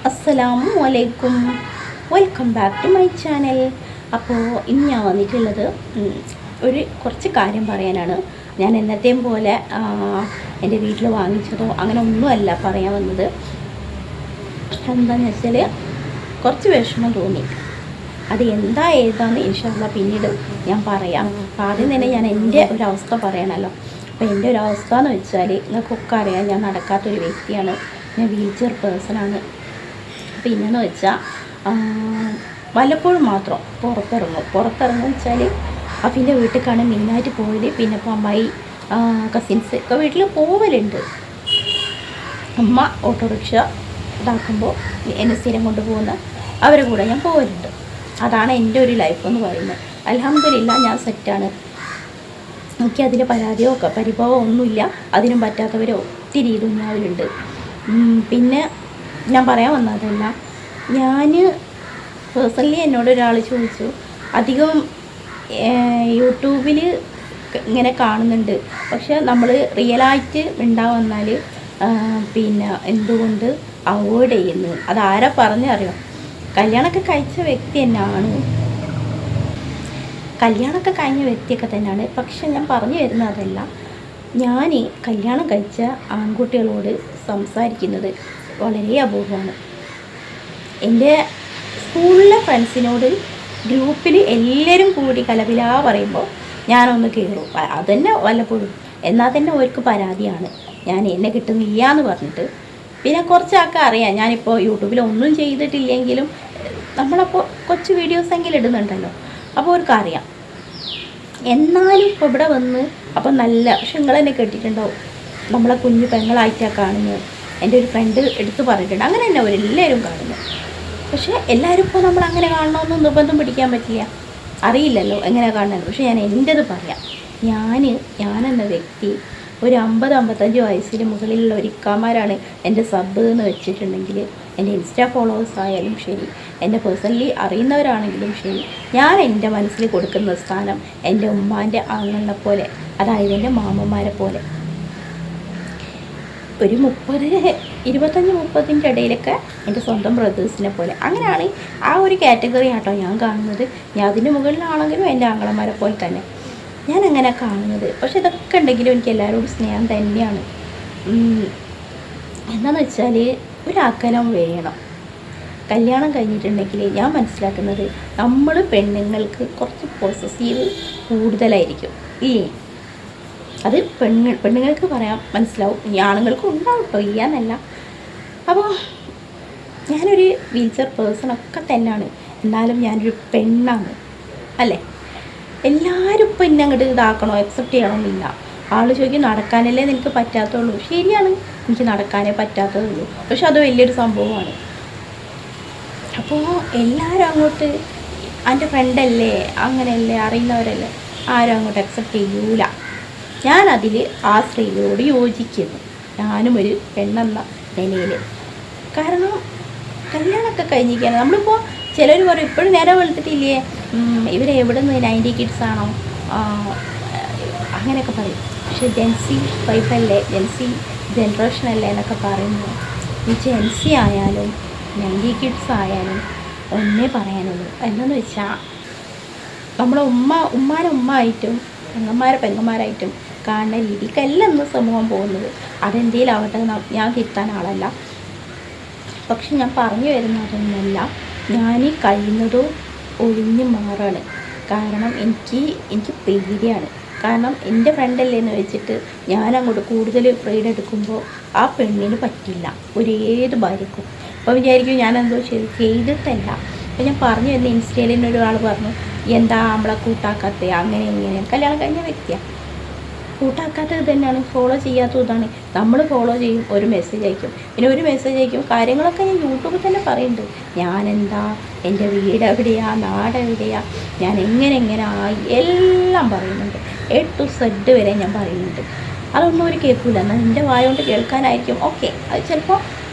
അസ്സലാമു അലൈക്കും, welcome back to my channel. അപ്പോൾ ഇന്ന് ഞാൻ വന്നിട്ടുള്ളത് കുറച്ച് കാര്യം പറയാനാണ്. ഞാൻ എന്നത്തെയും പോലെ എൻ്റെ വീട്ടിൽ വാങ്ങിച്ചതോ അങ്ങനെ ഒന്നുമല്ല പറയാൻ വന്നത്. എന്താണെന്ന് വെച്ചാൽ കുറച്ച് വിഷമം തോന്നി. അത് എന്താ ഏതാന്ന് ഇൻഷാല്ലാ പിന്നീട് ഞാൻ പറയാം. അപ്പോൾ ആദ്യം തന്നെ ഞാൻ എൻ്റെ ഒരു അവസ്ഥ പറയണമല്ലോ. അപ്പോൾ എൻ്റെ ഒരു അവസ്ഥ എന്ന് വെച്ചാൽ നിങ്ങൾക്കൊക്കെ അറിയാം, ഞാൻ നടക്കാത്തൊരു വ്യക്തിയാണ്. ഞാൻ വീൽ ചെയർ പേഴ്സണാണ്. പിന്നെയെന്ന് വെച്ചാൽ വല്ലപ്പോഴും മാത്രം പുറത്തിറങ്ങും വെച്ചാൽ അഫിൻ്റെ വീട്ടിലേക്കാണ് മെയിനായിട്ട് പോയത്. പിന്നെ ഇപ്പോൾ അമ്മായി കസിൻസ് ഒക്കെ വീട്ടിൽ പോവലുണ്ട്. അമ്മ ഓട്ടോറിക്ഷ ഇതാക്കുമ്പോൾ എന്നെ സ്ഥിരം കൊണ്ടുപോകുന്ന അവരെ കൂടെ ഞാൻ പോകലുണ്ട്. അതാണ് എൻ്റെ ഒരു ലൈഫ് എന്ന് പറയുന്നത്. അൽഹംദുലില്ലാ ഞാൻ സെറ്റാണ്. എനിക്കതിൽ പരാതിയോ പരിഭവമോ ഒന്നുമില്ല. അതിനും പറ്റാത്തവർ ഒത്തിരി ദുനിയാവിലുണ്ട്. പിന്നെ ഞാൻ പറയാൻ വന്നതല്ല, ഞാൻ പേഴ്സണലി എന്നോടൊരാൾ ചോദിച്ചു, അധികം യൂട്യൂബിൽ ഇങ്ങനെ കാണുന്നുണ്ട്, പക്ഷെ നമ്മൾ റിയലായിട്ട് ഉണ്ടാവന്നാൽ പിന്നെ എന്തുകൊണ്ട് അവോയ്ഡ് ചെയ്യുന്നു? അതാരാ പറഞ്ഞറിയാം? കല്യാണമൊക്കെ കഴിച്ച വ്യക്തി തന്നെയാണ്, കല്യാണമൊക്കെ കഴിഞ്ഞ വ്യക്തിയൊക്കെ തന്നെയാണ്. പക്ഷെ ഞാൻ പറഞ്ഞു വരുന്നത് അതല്ല. ഞാൻ കല്യാണം കഴിച്ച ആൺകുട്ടികളോട് സംസാരിക്കുന്നത് വളരെ അപൂർവമാണ്. എൻ്റെ സ്കൂളിലെ ഫ്രണ്ട്സിനോട് ഗ്രൂപ്പിൽ എല്ലാവരും കൂടി കലപിലാ പറയുമ്പോൾ ഞാനൊന്ന് കയറും. അതുതന്നെ വല്ലപ്പോഴും. എന്നാൽ തന്നെ അവർക്ക് പരാതിയാണ്, ഞാൻ എന്നെ കിട്ടുന്നില്ല എന്ന് പറഞ്ഞിട്ട്. പിന്നെ കുറച്ചൊക്കെ അറിയാം, ഞാനിപ്പോൾ യൂട്യൂബിൽ ഒന്നും ചെയ്തിട്ടില്ലെങ്കിലും നമ്മളപ്പോൾ കുറച്ച് വീഡിയോസെങ്കിലും ഇടുന്നുണ്ടല്ലോ, അപ്പോൾ അവർക്ക് അറിയാം. എന്നാലും ഇപ്പോൾ ഇവിടെ വന്ന് അപ്പം നല്ല, പക്ഷെ നിങ്ങളെന്നെ കേട്ടിട്ടുണ്ടാവും, നമ്മളെ കുഞ്ഞു പെങ്ങളായിട്ടാണ് കാണുന്നത്. എൻ്റെ ഒരു ഫ്രണ്ട് എടുത്ത് പറഞ്ഞിട്ടുണ്ട്, അങ്ങനെ തന്നെ അവരെല്ലാവരും കാണുന്നു. പക്ഷേ എല്ലാവരും ഇപ്പോൾ നമ്മളങ്ങനെ കാണണമെന്ന് നിർബന്ധം പിടിക്കാൻ പറ്റില്ല, അറിയില്ലല്ലോ എങ്ങനെയാണ് കാണുന്നത്. പക്ഷേ ഞാൻ എൻ്റേത് പറയാം. ഞാനെന്ന വ്യക്തി ഒരു 50-55 വയസ്സിന് മുകളിലുള്ള ഒരു ഇക്കാമാരാണ് എൻ്റെ സബ് എന്ന് വെച്ചിട്ടുണ്ടെങ്കിൽ, എൻ്റെ ഇൻസ്റ്റാ ഫോളോവേഴ്സ് ആയാലും ശരി, എന്നെ പേഴ്സണലി അറിയുന്നവരാണെങ്കിലും ശരി, ഞാൻ എൻ്റെ മനസ്സിൽ കൊടുക്കുന്ന സ്ഥാനം എൻ്റെ ഉമ്മാൻ്റെ ആങ്ങളെ പോലെ, അതായത് എൻ്റെ മാമന്മാരെ പോലെ. ഒരു 25-30 ഇടയിലൊക്കെ എൻ്റെ സ്വന്തം ബ്രദേഴ്സിനെ പോലെ, അങ്ങനെയാണ് ആ ഒരു കാറ്റഗറി ആട്ടോ ഞാൻ കാണുന്നത്. ഞാൻ അതിൻ്റെ മുകളിലാണെങ്കിലും എൻ്റെ ആങ്ങളമാരെ പോലെ തന്നെ ഞാൻ അങ്ങനെ കാണുന്നത്. പക്ഷെ ഇതൊക്കെ ഉണ്ടെങ്കിലും എനിക്ക് എല്ലാവരോടും സ്നേഹം തന്നെയാണ്. എന്താണെന്ന് വെച്ചാൽ ഒരകലം വേണം. കല്യാണം കഴിഞ്ഞിട്ടുണ്ടെങ്കിൽ ഞാൻ മനസ്സിലാക്കുന്നത് നമ്മൾ പെണ്ണുങ്ങൾക്ക് കുറച്ച് പോസസീവ് കൂടുതലായിരിക്കും. അത് പെണ്ണുങ്ങൾക്ക് പറയാൻ മനസ്സിലാവും, ഈ ആണുങ്ങൾക്കും ഉണ്ടാവും കേട്ടോ, ഇല്ലാന്നല്ല. അപ്പോൾ ഞാനൊരു വീൽ ചെയർ പേഴ്സണൊക്കെ തന്നെയാണ്, എന്നാലും ഞാനൊരു പെണ്ണാണ് അല്ലേ. എല്ലാവരും ഇപ്പോൾ എന്നെ അങ്ങോട്ട് ഇതാക്കണോ, അക്സെപ്റ്റ് ചെയ്യണമെന്നില്ല. ആൾ ചോദിക്കും നടക്കാനല്ലേ നിനക്ക് പറ്റാത്തുള്ളൂ. ശരിയാണ്, എനിക്ക് നടക്കാനേ പറ്റാത്തതുള്ളൂ, പക്ഷെ അത് വലിയൊരു സംഭവമാണ്. അപ്പോൾ എല്ലാവരും അങ്ങോട്ട് എൻ്റെ ഫ്രണ്ടല്ലേ, അങ്ങനെയല്ലേ, അറിയുന്നവരല്ലേ, ആരും അങ്ങോട്ട് അക്സെപ്റ്റ് ചെയ്യൂല. ഞാനതിൽ ആ സ്ത്രീയോട് യോജിക്കുന്നു, ഞാനും ഒരു പെണ്ണെന്ന നിലയിൽ. കാരണം കല്യാണമൊക്കെ കഴിഞ്ഞിരിക്കുകയാണ്. നമ്മളിപ്പോൾ ചിലർ പറയും ഇപ്പോഴും നേരെ വെളുത്തിട്ടില്ലേ, ഇവരെവിടെ നിന്ന് 90 കിഡ്സ് ആണോ, അങ്ങനെയൊക്കെ പറയും. പക്ഷെ ജെൻസി വൈഫല്ലേ, ജെൻസി ജനറേഷനല്ലേ എന്നൊക്കെ പറയുന്നു. ഈ ജെൻസി ആയാലും 90 കിഡ്സ് ആയാലും ഒന്നേ പറയാനുള്ളൂ. എന്താണെന്ന് വെച്ചാൽ നമ്മളെ ഉമ്മാനെ ഉമ്മായിട്ടും പെങ്ങന്മാരായിട്ടും കാണുന്ന രീതിക്കല്ല ഇന്ന് സമൂഹം പോകുന്നത്. അതെന്തേലും ആവട്ടെ, ഞാൻ തിരുത്താൻ ആളല്ല. പക്ഷെ ഞാൻ പറഞ്ഞു വരുന്നതൊന്നുമല്ല, ഞാൻ കഴിയുന്നതോ ഒഴിഞ്ഞു മാറാണ്. കാരണം എനിക്ക് പേടിയാണ്. കാരണം എൻ്റെ ഫ്രണ്ടല്ലേ എന്ന് വെച്ചിട്ട് ഞാൻ അങ്ങോട്ട് കൂടുതൽ ഫ്രീഡം എടുക്കുമ്പോൾ ആ പെണ്ണിന് പറ്റില്ല, ഏത് ഭാര്യക്കും. അപ്പോൾ വിചാരിക്കും ഞാനെന്തോ ചെയ്തിട്ടല്ല. അപ്പോൾ ഞാൻ പറഞ്ഞു വരുന്ന ഇൻസ്റ്റയിൽ തന്നെ ഒരാൾ പറഞ്ഞു, എന്താ നമ്മളെ കൂട്ടാക്കാത്ത, അങ്ങനെ ഇങ്ങനെ. കല്യാണം കഴിഞ്ഞ വ്യക്തിയാണ്, കൂട്ടാക്കാത്തത് തന്നെയാണ്, ഫോളോ ചെയ്യാത്തത് ഇതാണ്. നമ്മൾ ഫോളോ ചെയ്യും, ഒരു മെസ്സേജ് അയക്കും, പിന്നെ ഒരു മെസ്സേജ് അയക്കും. കാര്യങ്ങളൊക്കെ ഞാൻ യൂട്യൂബിൽ തന്നെ പറയുന്നുണ്ട്. ഞാനെന്താ, എൻ്റെ വീട് എവിടെയാണ്, നാട് എവിടെയാണ്, ഞാൻ എങ്ങനെ ആയി, എല്ലാം പറയുന്നുണ്ട്. A to Z വരെ ഞാൻ പറയുന്നുണ്ട്. അതൊന്നും ഒരു കേൾക്കില്ല. എന്നാൽ എൻ്റെ വായോണ്ട് കേൾക്കാനായിരിക്കും ഓക്കെ. അത് ചിലപ്പോൾ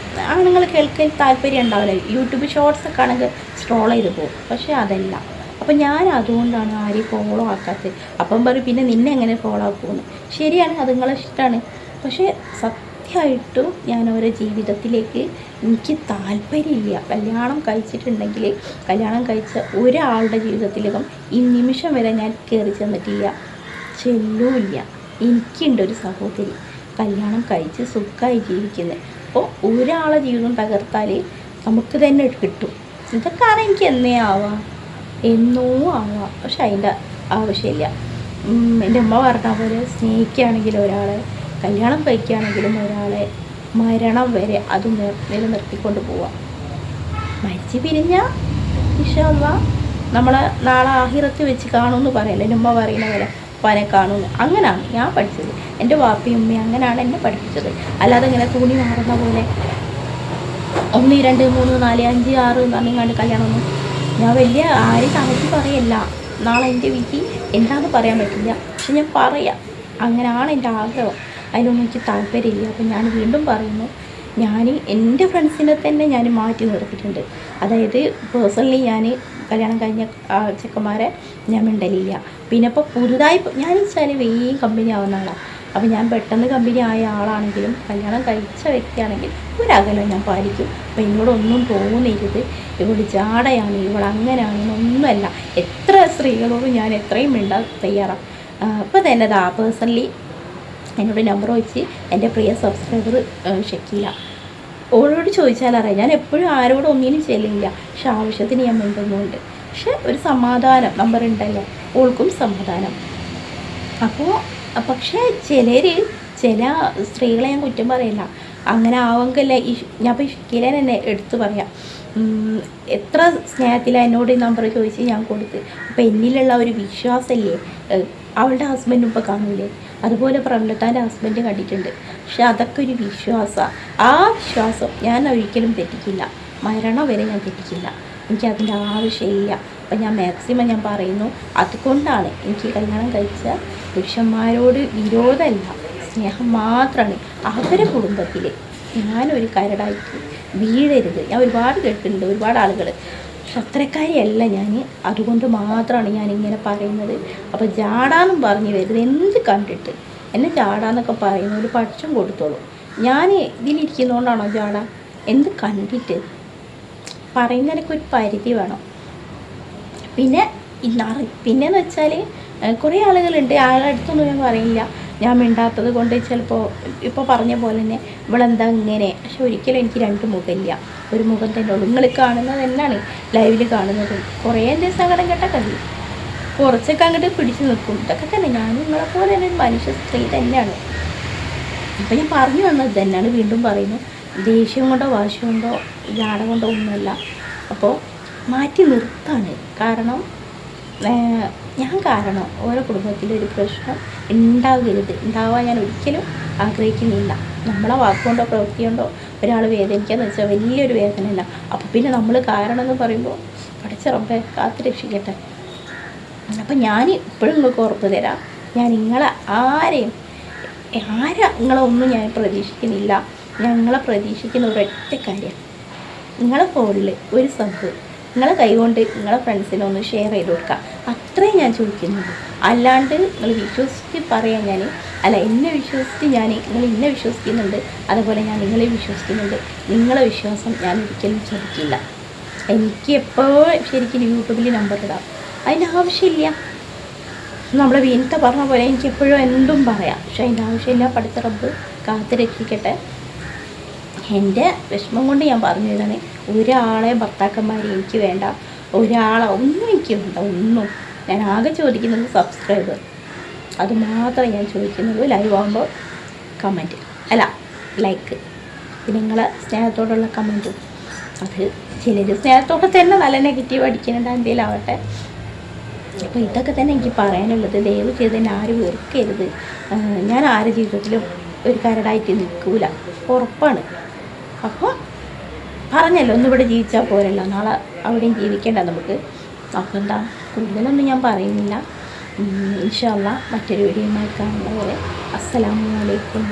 ആണുങ്ങൾ കേൾക്കാൻ താല്പര്യം ഉണ്ടാവില്ല. യൂട്യൂബ് ഷോർട്സൊക്കെ ആണെങ്കിൽ സ്ക്രോൾ ചെയ്ത് പോകും. പക്ഷേ അതല്ല. അപ്പം ഞാൻ അതുകൊണ്ടാണ് ആരെയും ഫോളോ ആക്കാത്തത്. അപ്പം പറയും പിന്നെ നിന്നെ എങ്ങനെ ഫോളോ ആക്കുമെന്ന്. ശരിയാണ്, അത് നിങ്ങളെ ഇഷ്ടമാണ്. പക്ഷേ സത്യമായിട്ടും ഞാൻ ഓരോ ജീവിതത്തിലേക്ക് എനിക്ക് താല്പര്യമില്ല. കല്യാണം കഴിച്ചിട്ടുണ്ടെങ്കിൽ കല്യാണം കഴിച്ച ഒരാളുടെ ജീവിതത്തിലും ഈ നിമിഷം വരെ ഞാൻ കയറി ചെന്നിട്ടില്ല, ചെല്ലുമില്ല. എനിക്കുണ്ട് ഒരു സഹോദരി കല്യാണം കഴിച്ച് സുഖമായി ജീവിക്കുന്നത്. അപ്പോൾ ഒരാളെ ജീവിതം തകർത്താൽ നമുക്ക് തന്നെ കിട്ടും. ഇതൊക്കെയാണ് എനിക്ക് എന്നേ ആവാം, എന്നോ ആവാം. പക്ഷെ അതിൻ്റെ ആവശ്യമില്ല. എൻ്റെ അമ്മ പറഞ്ഞ പോലെ സ്നേഹിക്കുകയാണെങ്കിലും ഒരാളെ, കല്യാണം കഴിക്കുകയാണെങ്കിലും ഒരാളെ മരണം വരെ അത് നിലനിർത്തിക്കൊണ്ട് പോവാം. മരിച്ച് പിരിഞ്ഞാൽ ഇൻഷാ അല്ലാഹ് നമ്മളെ നാളെ ആഹിറത്ത് വെച്ച് കാണുമെന്ന് പറയല്ലേ, എൻ്റെ ഉമ്മ പറയുന്ന പോലെ പനെ കാണുന്നു. അങ്ങനെയാണ് ഞാൻ പഠിച്ചത്. എൻ്റെ വാപ്പയും ഉമ്മയും അങ്ങനെയാണ് എന്നെ പഠിപ്പിച്ചത്. അല്ലാതെ ഇങ്ങനെ തുണി മാറുന്ന പോലെ 1 2 3 4 5 6 എന്ന് പറഞ്ഞാണ്ട് കല്യാണമൊന്നും ഞാൻ വലിയ ആരും താഴ്ത്തി പറയല്ല. നാളെ എൻ്റെ വിധി എന്താണെന്ന് പറയാൻ പറ്റില്ല, പക്ഷെ ഞാൻ പറയാം. അങ്ങനെയാണ് എൻ്റെ ആഗ്രഹം. അതിനൊന്നും എനിക്ക് താല്പര്യമില്ല. അപ്പം ഞാൻ വീണ്ടും പറയുന്നു, ഞാൻ എൻ്റെ ഫ്രണ്ട്സിനെ തന്നെ ഞാൻ മാറ്റി നിർത്തിയിട്ടുണ്ട്. അതായത് പേഴ്സണലി ഞാൻ കല്യാണം കഴിഞ്ഞ ചെക്കന്മാരെ ഞാൻ മിണ്ടലില്ല. പിന്നെ ഇപ്പോൾ പുതുതായി ഞാൻ വെച്ചാൽ വേഗം കമ്പനി ആവുന്ന ആളാണ്. അപ്പോൾ ഞാൻ പെട്ടെന്ന് കമ്പനി ആയ ആളാണെങ്കിലും കല്യാണം കഴിച്ച വ്യക്തിയാണെങ്കിൽ ഒരകലം ഞാൻ പാലിക്കും. അപ്പോൾ എന്നോടൊന്നും തോന്നരുത് ഇവൾ ജാടയാണ്, ഇവൾ അങ്ങനെയാണെന്നൊന്നുമല്ല. എത്ര സ്ത്രീകളോടും ഞാൻ എത്രയും മിണ്ടാൻ തയ്യാറാണ്. അപ്പോൾ തന്നെ പേഴ്സണലി എന്നോട് നമ്പർ വെച്ച് എൻ്റെ പ്രിയ സബ്സ്ക്രൈബർ ഷക്കീല, ഓളോട് ചോദിച്ചാൽ അറിയാം. ഞാൻ എപ്പോഴും ആരോടും ഒന്നിനും ചെല്ലില്ല, പക്ഷെ ആവശ്യത്തിന് ഞാൻ മിണ്ടുന്നുണ്ട്. പക്ഷെ ഒരു സമാധാനം നമ്പർ ഉണ്ടല്ലോ, ഓൾക്കും സമാധാനം. അപ്പോൾ പക്ഷേ ചില സ്ത്രീകളെ ഞാൻ കുറ്റം പറയില്ല. അങ്ങനെ ആവെങ്കിലേ ഞാൻ ഇപ്പോൾ ഷക്കീലനെ തന്നെ എടുത്തു പറയാം. എത്ര സ്നേഹത്തിലാണ് എന്നോട് ഈ നമ്പർ ചോദിച്ച് ഞാൻ കൊടുത്ത്. അപ്പോൾ എന്നിലുള്ള ഒരു വിശ്വാസമല്ലേ അവളുടെ ഹസ്ബൻഡും ഇപ്പോൾ കാണൂലേ, അതുപോലെ പ്രബലത്താൻ്റെ ഹസ്ബൻഡ് കണ്ടിട്ടുണ്ട്. പക്ഷെ അതൊക്കെ ഒരു വിശ്വാസമാണ്. ആ വിശ്വാസം ഞാൻ ഒരിക്കലും തെറ്റിക്കില്ല, മരണം വരെ ഞാൻ തെറ്റിക്കില്ല. എനിക്കതിൻ്റെ ആവശ്യമില്ല. അപ്പം ഞാൻ മാക്സിമം ഞാൻ പറയുന്നു. അതുകൊണ്ടാണ് എനിക്ക് കല്യാണം കഴിച്ച പുരുഷന്മാരോട് വിരോധമല്ല, സ്നേഹം മാത്രമാണ്. അവരുടെ കുടുംബത്തിൽ ഞാനൊരു കരടായിട്ട് വീഴരുത്. ഞാൻ ഒരുപാട് കേട്ടിട്ടുണ്ട്, ഒരുപാട് ആളുകൾ. പക്ഷെ അത്രക്കാരിയല്ല ഞാൻ. അതുകൊണ്ട് മാത്രമാണ് ഞാനിങ്ങനെ പറയുന്നത്. അപ്പോൾ ജാടാന്നും പറഞ്ഞ് വരുന്നത് എന്ത് കണ്ടിട്ട് എന്നെ ജാടാന്നൊക്കെ പറയുന്ന ഒരു പക്ഷം കൊടുത്തോളൂ. ഞാൻ ഇതിലിരിക്കുന്നതുകൊണ്ടാണോ ജാട? എന്ത് കണ്ടിട്ട് പറയുന്നതിനൊക്കെ ഒരു പരിധി വേണം. പിന്നെയെന്ന് വെച്ചാൽ കുറേ ആളുകളുണ്ട്, ആളുടെ അടുത്തൊന്നും ഞാൻ പറയില്ല. ഞാൻ മിണ്ടാത്തത് കൊണ്ട് ചിലപ്പോൾ ഇപ്പോൾ പറഞ്ഞ പോലെ തന്നെ ഇവളെന്താ ഇങ്ങനെ. പക്ഷെ ഒരിക്കലും എനിക്ക് 2 മുഖമില്ല, ഒരു മുഖം തന്നെ ഉള്ളൂ. നിങ്ങൾ കാണുന്നത് തന്നെയാണ് ലൈവിൽ കാണുന്നത്. കുറേ എൻ്റെ സങ്കടം കേട്ടൊക്കെ കുറച്ചൊക്കെ അങ്ങോട്ട് പിടിച്ച് നിൽക്കും. ഇതൊക്കെ തന്നെ ഞാൻ നിങ്ങളെപ്പോലെ തന്നെ ഒരു മനുഷ്യ സ്ത്രീ തന്നെയാണ്. അപ്പോൾ ഞാൻ പറഞ്ഞു വന്നത് തന്നെയാണ്, വീണ്ടും പറയുന്നു. ദേഷ്യം കൊണ്ടോ വാശി കൊണ്ടോ ജാട കൊണ്ടോ ഒന്നുമല്ല. അപ്പോൾ മാറ്റി നിർത്താണ്. കാരണം ഓരോ കുടുംബത്തിലൊരു പ്രശ്നം ഉണ്ടാവാൻ ഞാൻ ഒരിക്കലും ആഗ്രഹിക്കുന്നില്ല. നമ്മളെ വാക്കുകൊണ്ടോ പ്രവൃത്തി കൊണ്ടോ ഒരാൾ വേദനിക്കാന്ന് വെച്ചാൽ വലിയൊരു വേദനയല്ല. അപ്പോൾ പിന്നെ നമ്മൾ കാരണം എന്ന് പറയുമ്പോൾ പഠിച്ച റബ്ബേ കാത്ത് രക്ഷിക്കട്ടെ. അപ്പം ഞാൻ ഇപ്പോഴും നിങ്ങൾക്ക് ഉറപ്പ് തരാം, ഞാൻ നിങ്ങളെ നിങ്ങളെ ഒന്നും ഞാൻ പ്രതീക്ഷിക്കുന്നില്ല. ഞാൻ നിങ്ങളെ പ്രതീക്ഷിക്കുന്ന ഒരൊറ്റ കാര്യം, നിങ്ങളെ ഫോണിൽ ഒരു സബ് നിങ്ങളെ കൈകൊണ്ട് നിങ്ങളെ ഫ്രണ്ട്സിനെ ഒന്ന് ഷെയർ ചെയ്ത് കൊടുക്കുക. അത്രയും ഞാൻ ചോദിക്കുന്നുള്ളൂ. അല്ലാണ്ട് നിങ്ങൾ വിശ്വസിച്ച് പറയാൻ എന്നെ വിശ്വസിച്ച് നിങ്ങൾ എന്നെ വിശ്വസിക്കുന്നുണ്ട്, അതുപോലെ ഞാൻ നിങ്ങളെ വിശ്വസിക്കുന്നുണ്ട്. നിങ്ങളെ വിശ്വാസം ഞാൻ ഒരിക്കലും ചോദിക്കില്ല. എനിക്ക് എപ്പോഴും ശരിക്കും യൂട്യൂബിൽ നമ്പർ ഇടാം, അതിൻ്റെ ആവശ്യമില്ല. നമ്മളെ വീണത്തെ പറഞ്ഞ പോലെ എനിക്ക് എപ്പോഴും എന്തും പറയാം, പക്ഷെ അതിൻ്റെ ആവശ്യമില്ല. പഠിച്ച റബ്ബ് കാത്ത് രക്ഷിക്കട്ടെ. എൻ്റെ വിഷമം കൊണ്ട് ഞാൻ പറഞ്ഞു തരാണ്, ഒരാളെ ഭർത്താക്കന്മാരെ എനിക്ക് വേണ്ട, ഒന്നും എനിക്ക് വേണ്ട, ഒന്നും. ഞാൻ ആകെ ചോദിക്കുന്നത് സബ്സ്ക്രൈബർ, അത് മാത്രമേ ഞാൻ ചോദിക്കുന്നുള്ളൂ. ലൈവ് ആകുമ്പോൾ കമൻറ്റ് ലൈക്ക്, പിന്നെ നിങ്ങളെ സ്നേഹത്തോടുള്ള കമൻറ്റും. അത് ചിലർ സ്നേഹത്തോടെ തന്നെ നല്ല നെഗറ്റീവ് അടിക്കുന്നുണ്ട്, എന്തെങ്കിലും ആവട്ടെ. അപ്പോൾ ഇതൊക്കെ തന്നെ എനിക്ക് പറയാനുള്ളത്. ദയവ് ചെയ്ത് തന്നെ ആരും വെറുക്കരുത്. ഞാൻ ആരുടെ ജീവിതത്തിലും ഒരു കരടായിട്ട് നിൽക്കൂല, ഉറപ്പാണ്. അപ്പോൾ പറഞ്ഞല്ലോ, ഒന്നിവിടെ ജീവിച്ചാൽ പോരല്ലോ, നാളെ അവിടെയും ജീവിക്കേണ്ട നമുക്ക്. അപ്പോൾ എന്താ കൂടുതലൊന്നും ഞാൻ പറയുന്നില്ല. ഇൻഷാ അല്ലാഹ് മറ്റൊരു വീഡിയോയുമായി കാണുന്നവരെ അസ്സലാമു അലൈക്കും.